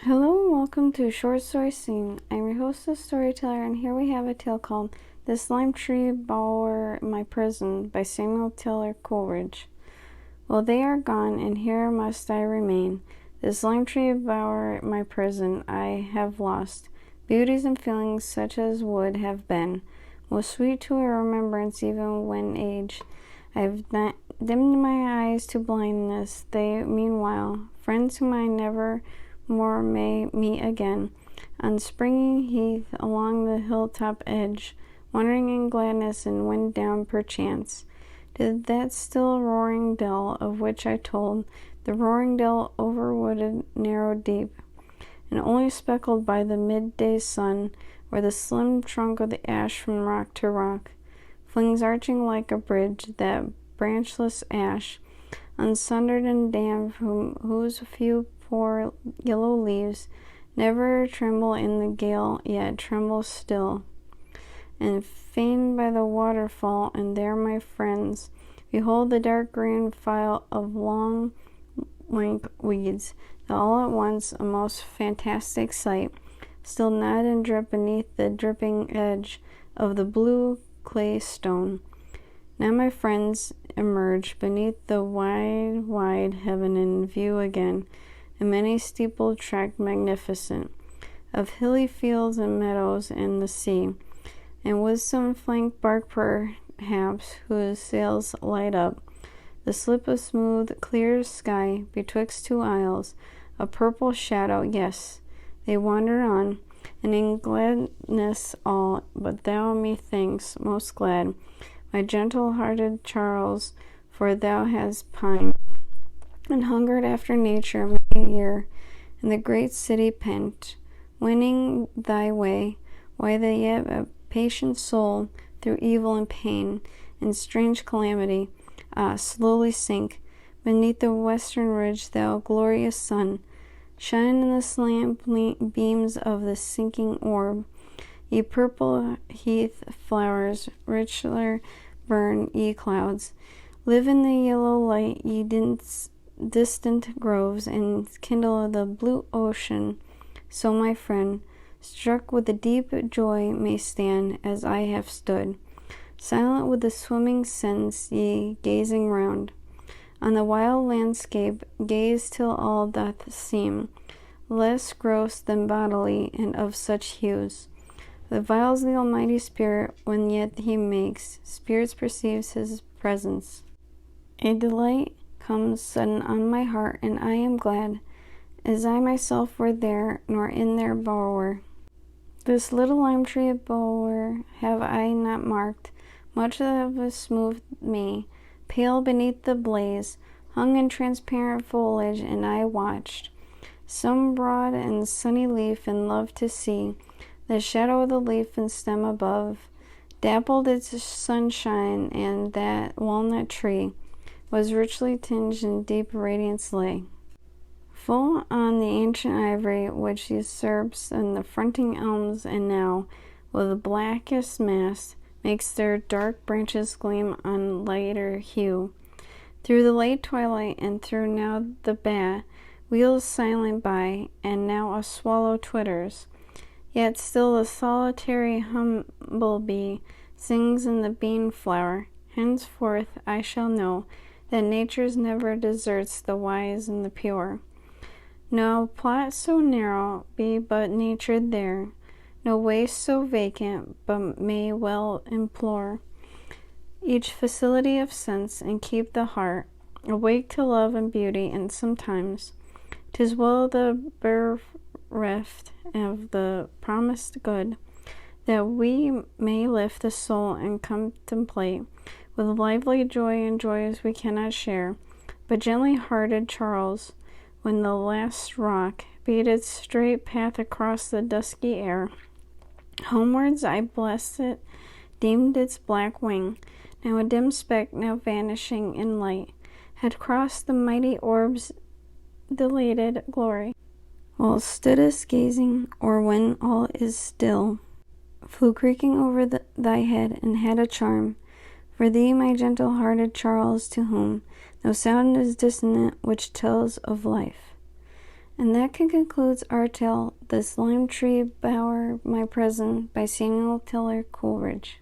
Hello and welcome to Short Story Scene. I'm your host, the storyteller, and here we have a tale called This Lime Tree Bower My Prison by Samuel Taylor Coleridge. Well, they are gone, and here must I remain. This lime tree bower my prison I have lost. Beauties and feelings such as would have been most sweet to a remembrance even when age. I've dimmed my eyes to blindness. They, meanwhile, friends whom I never more may meet again, on springy heath along the hilltop edge, wandering in gladness and wind down perchance. Did that still roaring dell of which I told, the roaring dell overwooded, narrow, deep, and only speckled by the midday sun, where the slim trunk of the ash from rock to rock flings arching like a bridge that branchless ash, unsundered and damned, from whose few poor yellow leaves never tremble in the gale, yet tremble still, and fain by the waterfall, and there my friends behold the dark green file of long lank weeds, that all at once, a most fantastic sight, still nod and drip beneath the dripping edge of the blue clay stone. Now my friends emerge beneath the wide heaven in view again, a many steepled tract magnificent, of hilly fields and meadows and the sea, and with some flank bark perhaps, whose sails light up the slip of smooth, clear sky betwixt two isles, a purple shadow. Yes, they wander on, and in gladness all, but thou, methinks, most glad, my gentle-hearted Charles, for thou hast pined and hungered after nature many a year, in the great city pent, winning thy way, while the yet a patient soul, through evil and pain and strange calamity, slowly sink beneath the western ridge. Thou glorious sun, shine in the slant beams of the sinking orb. Ye purple heath flowers, richler burn, ye clouds, live in the yellow light, ye distant groves, and kindle the blue ocean. So my friend, struck with a deep joy, may stand as I have stood, silent with the swimming sense, ye gazing round on the wild landscape, gaze till all doth seem less gross than bodily, and of such hues that viles the Almighty Spirit, when yet he makes spirits perceives his presence. A delight comes sudden on my heart, and I am glad, as I myself were there, nor in their bower. This little lime tree bower have I not marked, much of a smooth me, pale beneath the blaze, hung in transparent foliage, and I watched some broad and sunny leaf, and loved to see the shadow of the leaf and stem above, dappled its sunshine, and that walnut tree was richly tinged in deep radiance lay full on the ancient ivory which usurps and the fronting elms, and now with the blackest mass makes their dark branches gleam on lighter hue through the late twilight, and through now the bat wheels silent by, and now a swallow twitters, yet still the solitary humble-bee sings in the bean flower. Henceforth I shall know that nature never deserts the wise and the pure. No plot so narrow be but nature there, no waste so vacant but may well implore each facility of sense, and keep the heart awake to love and beauty. And sometimes 'tis well the bereft of the promised good, that we may lift the soul and contemplate with lively joy and joys we cannot share. But gently-hearted Charles, when the last rock beat its straight path across the dusky air, homewards I blessed it, deemed its black wing, now a dim speck, now vanishing in light, had crossed the mighty orb's dilated glory, while stoodest gazing, or when all is still, flew creaking over thy head, and had a charm for thee, my gentle-hearted Charles, to whom no sound is dissonant which tells of life. And that concludes our tale, This Lime Tree Bower My Prison by Samuel Taylor Coleridge.